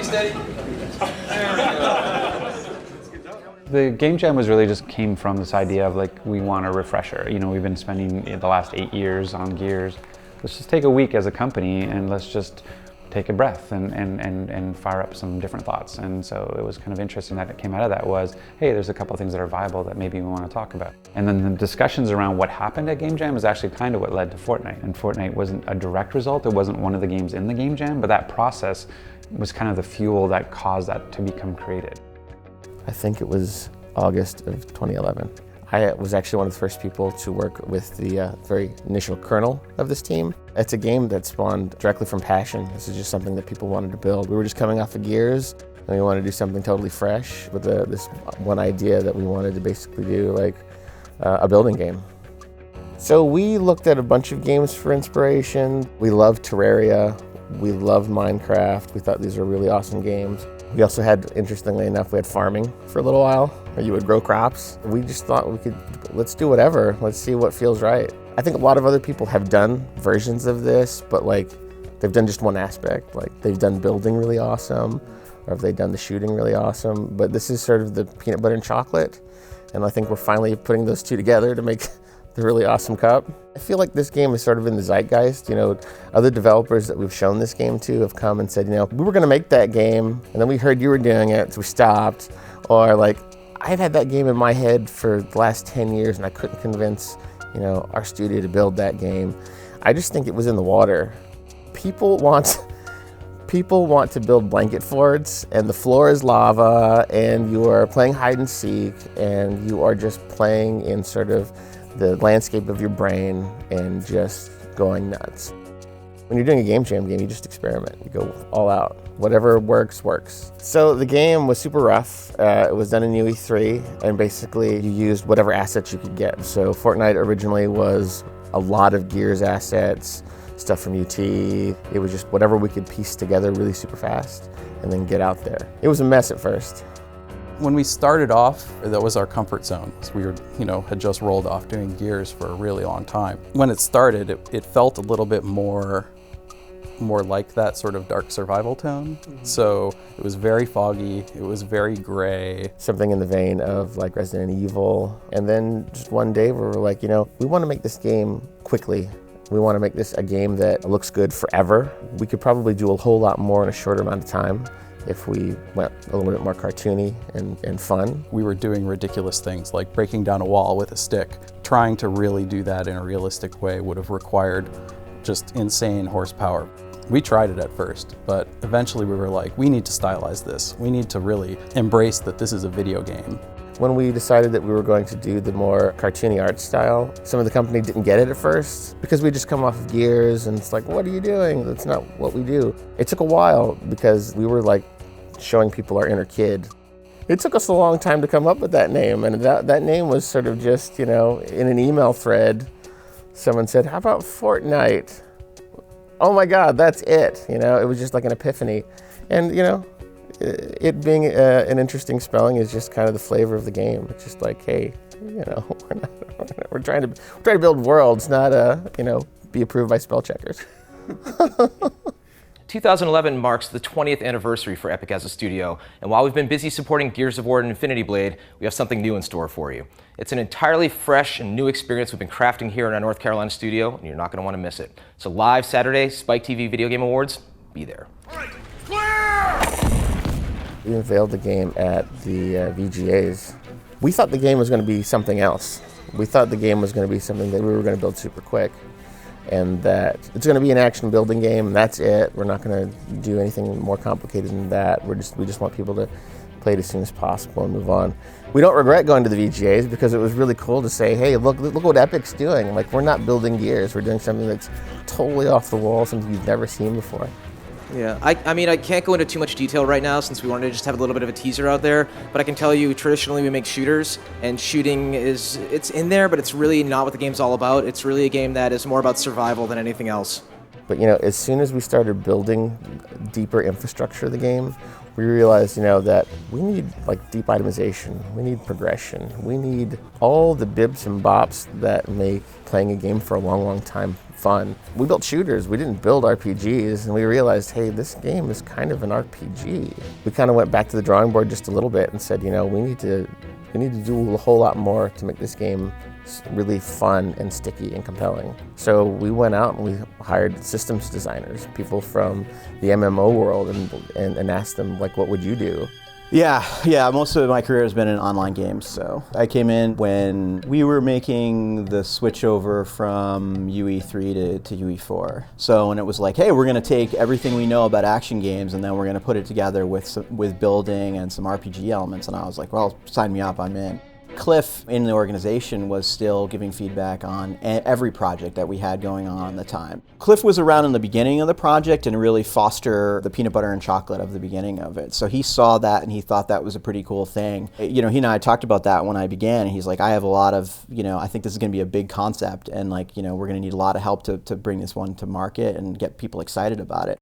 Steady. The game jam was really just came from this idea of like, we want a refresher. You know, we've been spending the last 8 years on Gears. Let's just take a week as a company and let's just take a breath and fire up some different thoughts. And so it was kind of interesting that it came out of that was, hey, there's a couple of things that are viable that maybe we want to talk about. And then the discussions around what happened at Game Jam is actually kind of what led to Fortnite. And Fortnite wasn't a direct result. It wasn't one of the games in the Game Jam, but that process was kind of the fuel that caused that to become created. I think it was August of 2011. I was actually one of the first people to work with the very initial kernel of this team. It's a game that spawned directly from passion. This is just something that people wanted to build. We were just coming off of Gears, and we wanted to do something totally fresh with this one idea that we wanted to basically do like a building game. So we looked at a bunch of games for inspiration. We loved Terraria. We loved Minecraft. We thought these were really awesome games. We also had, interestingly enough, we had farming for a little while, where you would grow crops. We just thought let's do whatever. Let's see what feels right. I think a lot of other people have done versions of this, but like they've done just one aspect. Like they've done building really awesome, or have they done the shooting really awesome. But this is sort of the peanut butter and chocolate. And I think we're finally putting those two together to make the really awesome cup. I feel like this game is sort of in the zeitgeist. You know, other developers that we've shown this game to have come and said, you know, we were gonna make that game and then we heard you were doing it, so we stopped. Or like, I've had that game in my head for the last 10 years and I couldn't convince, you know, our studio to build that game. I just think it was in the water. People want to build blanket forts and the floor is lava and you are playing hide and seek and you are just playing in sort of the landscape of your brain and just going nuts. When you're doing a game jam game, you just experiment. You go all out. Whatever works, works. So the game was super rough. It was done in UE3, and basically you used whatever assets you could get. So Fortnite originally was a lot of Gears assets, stuff from UT. It was just whatever we could piece together really super fast and then get out there. It was a mess at first. When we started off, that was our comfort zone. We were, had just rolled off doing Gears for a really long time. When it started, it felt a little bit more like that sort of dark survival tone. Mm-hmm. So it was very foggy, it was very gray. Something in the vein of like Resident Evil. And then just one day we were like, we want to make this game quickly. We want to make this a game that looks good forever. We could probably do a whole lot more in a shorter amount of time if we went a little bit more cartoony and fun. We were doing ridiculous things like breaking down a wall with a stick. Trying to really do that in a realistic way would have required just insane horsepower. We tried it at first, but eventually we were like, we need to stylize this. We need to really embrace that this is a video game. When we decided that we were going to do the more cartoony art style, some of the company didn't get it at first because we just come off of Gears and it's like, what are you doing? That's not what we do. It took a while because we were like showing people our inner kid. It took us a long time to come up with that name, and that name was sort of just, in an email thread, someone said, how about Fortnite? Oh my God, that's it. It was just like an epiphany. And, it being an interesting spelling is just kind of the flavor of the game. It's just like, hey, we're trying to build worlds, not be approved by spell checkers. 2011 marks the 20th anniversary for Epic as a studio, and while we've been busy supporting Gears of War and Infinity Blade, we have something new in store for you. It's an entirely fresh and new experience we've been crafting here in our North Carolina studio, and you're not going to want to miss it. So live Saturday, Spike TV Video Game Awards, be there. All right, clear! We unveiled the game at the VGAs. We thought the game was going to be something else. We thought the game was going to be something that we were going to build super quick, and that it's going to be an action building game, and that's it. We're not going to do anything more complicated than that. We just want people to play it as soon as possible and move on. We don't regret going to the VGAs because it was really cool to say, hey, look what Epic's doing. Like, we're not building Gears. We're doing something that's totally off the wall, something you've never seen before. Yeah, I mean, I can't go into too much detail right now since we wanted to just have a little bit of a teaser out there, but I can tell you traditionally we make shooters, and shooting it's in there, but it's really not what the game's all about. It's really a game that is more about survival than anything else. But as soon as we started building deeper infrastructure of the game, we realized, that we need deep itemization, we need progression, we need all the bibs and bops that make playing a game for a long, long time fun. We built shooters, we didn't build RPGs, and we realized, hey, this game is kind of an RPG. We kind of went back to the drawing board just a little bit and said, we need to do a whole lot more to make this game really fun and sticky and compelling. So we went out and we hired systems designers, people from the MMO world, and asked them, what would you do? Yeah, most of my career has been in online games. So I came in when we were making the switch over from UE3 to UE4. So when it was like, hey, we're going to take everything we know about action games and then we're going to put it together with building and some RPG elements. And I was like, well, sign me up, I'm in. Cliff in the organization was still giving feedback on every project that we had going on at the time. Cliff was around in the beginning of the project and really foster the peanut butter and chocolate of the beginning of it. So he saw that and he thought that was a pretty cool thing. He and I talked about that when I began. And he's like, I have a lot of, I think this is going to be a big concept and we're going to need a lot of help to bring this one to market and get people excited about it.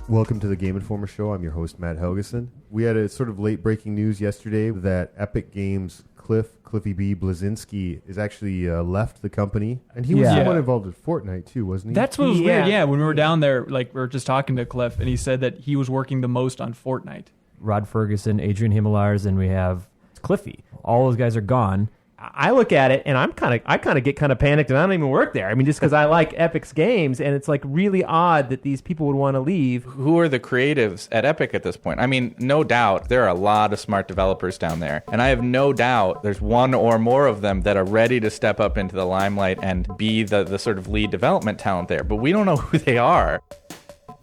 Welcome to the Game Informer Show. I'm your host, Matt Helgeson. We had a sort of late breaking news yesterday that Epic Games' Cliffy B. Blazinski is actually left the company. And he was somewhat involved with Fortnite too, wasn't he? That's what was weird. Yeah, when we were down there, we were just talking to Cliff, and he said that he was working the most on Fortnite. Rod Ferguson, Adrian Himmelaars, and we have Cliffy. All those guys are gone. I look at it and I kind of get panicked, and I don't even work there. I mean, just because I like Epic's games, and it's really odd that these people would want to leave. Who are the creatives at Epic at this point? I mean, no doubt there are a lot of smart developers down there, and I have no doubt there's one or more of them that are ready to step up into the limelight and be the sort of lead development talent there, but we don't know who they are.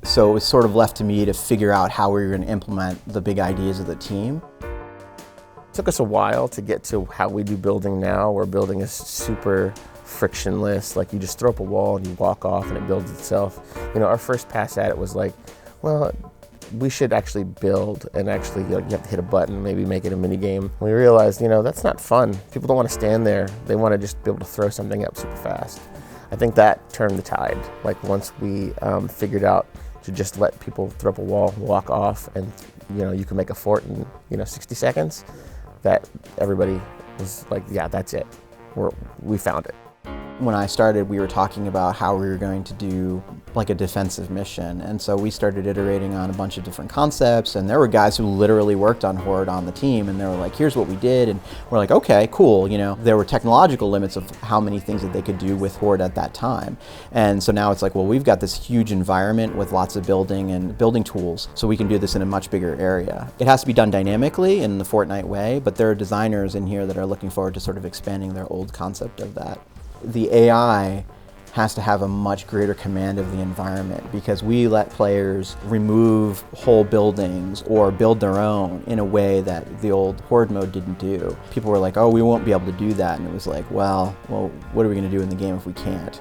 So it was sort of left to me to figure out how we were going to implement the big ideas of the team. It took us a while to get to how we do building now. We're building a super frictionless, you just throw up a wall and you walk off and it builds itself. Our first pass at it was we should actually build and actually you have to hit a button, maybe make it a mini game. We realized, that's not fun. People don't want to stand there. They want to just be able to throw something up super fast. I think that turned the tide. Once we figured out to just let people throw up a wall, walk off, and you can make a fort in 60 seconds. That everybody was like, yeah, that's it. We found it. When I started, we were talking about how we were going to do a defensive mission. And so we started iterating on a bunch of different concepts. And there were guys who literally worked on Horde on the team. And they were like, here's what we did. And we're like, okay, cool. There were technological limits of how many things that they could do with Horde at that time. And so now it's well, we've got this huge environment with lots of building and building tools. So we can do this in a much bigger area. It has to be done dynamically in the Fortnite way. But there are designers in here that are looking forward to sort of expanding their old concept of that. The AI has to have a much greater command of the environment because we let players remove whole buildings or build their own in a way that the old Horde mode didn't do. People were like, oh, we won't be able to do that. And it was well, what are we going to do in the game if we can't?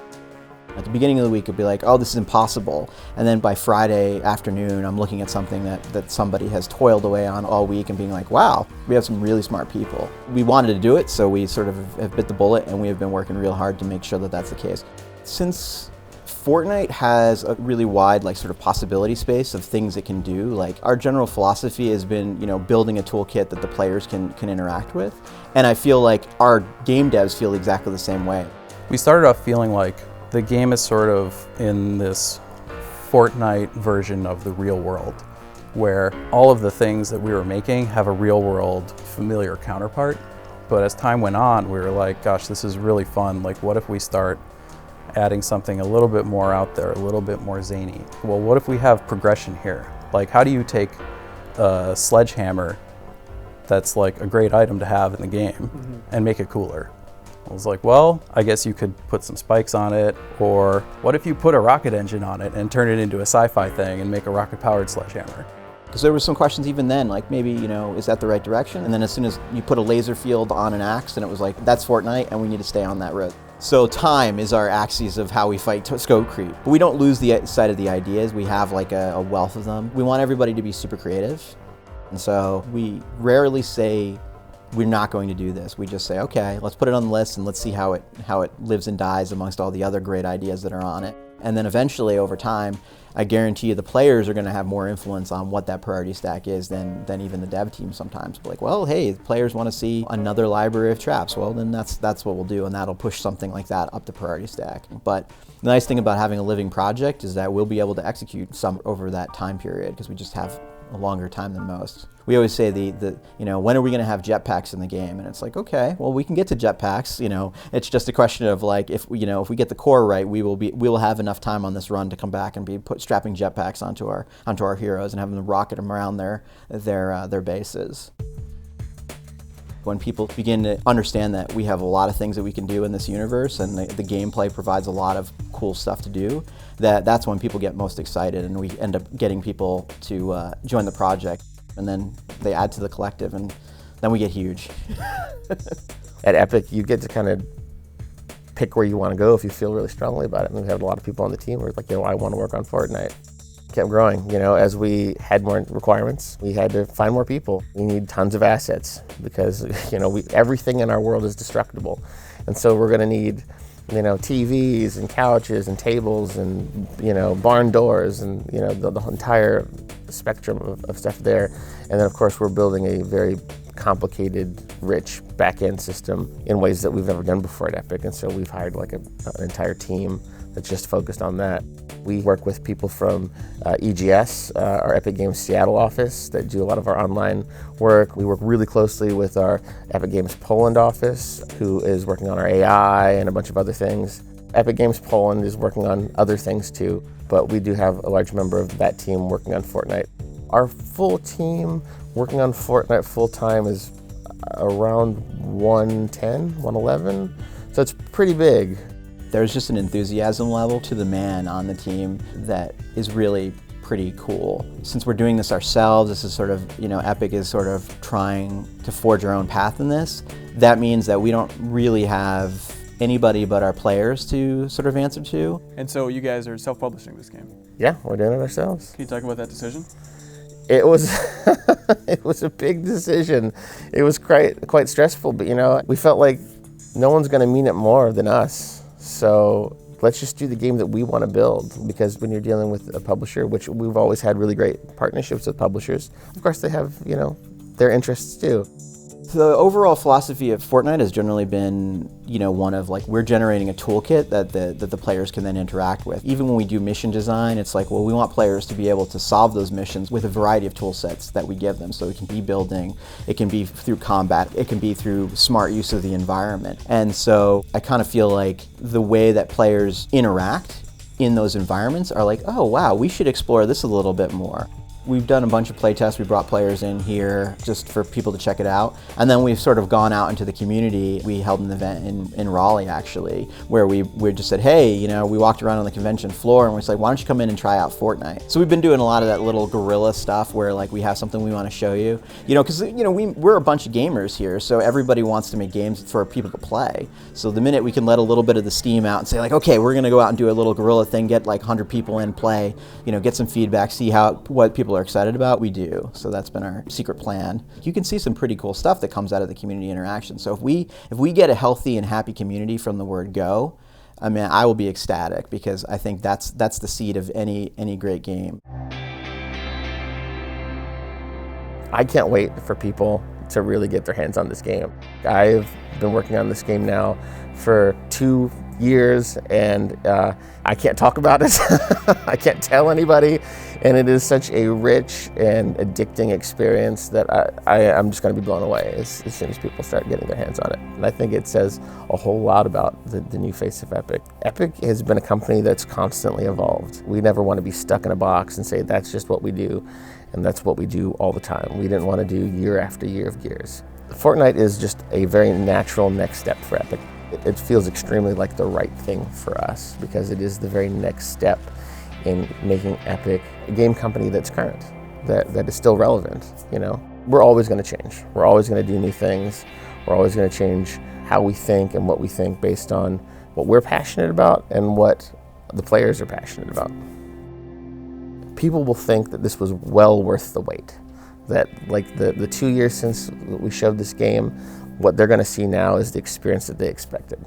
At the beginning of the week, it'd be oh, this is impossible. And then by Friday afternoon, I'm looking at something that somebody has toiled away on all week and being wow, we have some really smart people. We wanted to do it, so we sort of have bit the bullet, and we have been working real hard to make sure that that's the case. Since Fortnite has a really wide sort of possibility space of things it can do, our general philosophy has been, building a toolkit that the players can interact with. And I feel our game devs feel exactly the same way. We started off feeling the game is sort of in this Fortnite version of the real world, where all of the things that we were making have a real world familiar counterpart. But as time went on, we were gosh, this is really fun. What if we start adding something a little bit more out there, a little bit more zany? Well, what if we have progression here? How do you take a sledgehammer that's a great item to have in the game and make it cooler? I was well, I guess you could put some spikes on it, or what if you put a rocket engine on it and turn it into a sci-fi thing and make a rocket-powered sledgehammer? Because there were some questions even then, maybe, is that the right direction? And then as soon as you put a laser field on an axe, and it was that's Fortnite, and we need to stay on that road. So time is our axis of how we fight scope creep. But we don't lose the sight of the ideas. We have a wealth of them. We want everybody to be super creative. And so we rarely say we're not going to do this. We just say, okay, let's put it on the list and let's see how it lives and dies amongst all the other great ideas that are on it. And then eventually, over time, I guarantee you the players are going to have more influence on what that priority stack is than even the dev team sometimes. But like, well, hey, the players want to see another library of traps. Well, then that's what we'll do, and that'll push something like that up the priority stack. But the nice thing about having a living project is that we'll be able to execute some over that time period because we just have a longer time than most. We always say when are we going to have jetpacks in the game? And it's like, okay, well, we can get to jetpacks. It's just a question of like if we get the core right, we will have enough time on this run to come back and be strapping jetpacks onto our heroes and having them rocket them around their bases. When people begin to understand that we have a lot of things that we can do in this universe and the gameplay provides a lot of cool stuff to do, that's when people get most excited and we end up getting people to join the project. And then they add to the collective and then we get huge. At Epic, you get to kind of pick where you want to go if you feel really strongly about it. And we had a lot of people on the team who were like, I want to work on Fortnite. Kept growing, as we had more requirements, we had to find more people. We need tons of assets because, everything in our world is destructible. And so we're gonna need, TVs and couches and tables and, barn doors and, the entire spectrum of stuff there. And then of course we're building a very complicated, rich back-end system in ways that we've never done before at Epic. And so we've hired like an entire team that's just focused on that. We work with people from EGS, our Epic Games Seattle office, that do a lot of our online work. We work really closely with our Epic Games Poland office, who is working on our AI and a bunch of other things. Epic Games Poland is working on other things too, but we do have a large member of that team working on Fortnite. Our full team working on Fortnite full-time is around 110, 111, so it's pretty big. There's just an enthusiasm level to the man on the team that is really pretty cool. Since we're doing this ourselves, this is sort of, Epic is sort of trying to forge our own path in this. That means that we don't really have anybody but our players to sort of answer to. And so you guys are self-publishing this game? Yeah, we're doing it ourselves. Can you talk about that decision? It was it was a big decision. It was quite stressful, but we felt like no one's going to mean it more than us. So let's just do the game that we want to build, because when you're dealing with a publisher, which we've always had really great partnerships with publishers, of course they have, their interests too. The overall philosophy of Fortnite has generally been, one of like, we're generating a toolkit that the players can then interact with. Even when we do mission design, it's like, well, we want players to be able to solve those missions with a variety of tool sets that we give them. So it can be building, it can be through combat, it can be through smart use of the environment. And so I kind of feel like the way that players interact in those environments are like, oh wow, we should explore this a little bit more. We've done a bunch of playtests. We brought players in here just for people to check it out. And then we've sort of gone out into the community. We held an event in Raleigh, actually, where we just said, hey, we walked around on the convention floor and we said, why don't you come in and try out Fortnite? So we've been doing a lot of that little guerrilla stuff where like we have something we want to show you. Because we're a bunch of gamers here, so everybody wants to make games for people to play. So the minute we can let a little bit of the steam out and say like, okay, we're gonna go out and do a little guerrilla thing, get like 100 people in, play, get some feedback, see what people are excited about, we do. So that's been our secret plan. You can see some pretty cool stuff that comes out of the community interaction. So if we get a healthy and happy community from the word go, I will be ecstatic, because I think that's the seed of any great game. I can't wait for people to really get their hands on this game. I've been working on this game now for 2 years, and I can't talk about it. I can't tell anybody, and it is such a rich and addicting experience that I'm just going to be blown away as soon as people start getting their hands on it. And I think it says a whole lot about the new face of Epic. Epic has been a company that's constantly evolved. We never want to be stuck in a box and say that's just what we do, and that's what we do all the time. We didn't want to do year after year of Gears. Fortnite is just a very natural next step for Epic. It feels extremely like the right thing for us, because it is the very next step in making Epic a game company that's current, that is still relevant. We're always going to change. We're always going to do new things. We're always going to change how we think and what we think based on what we're passionate about and what the players are passionate about. People will think that this was well worth the wait. that like the 2 years since we showed this game, what they're going to see now is the experience that they expected.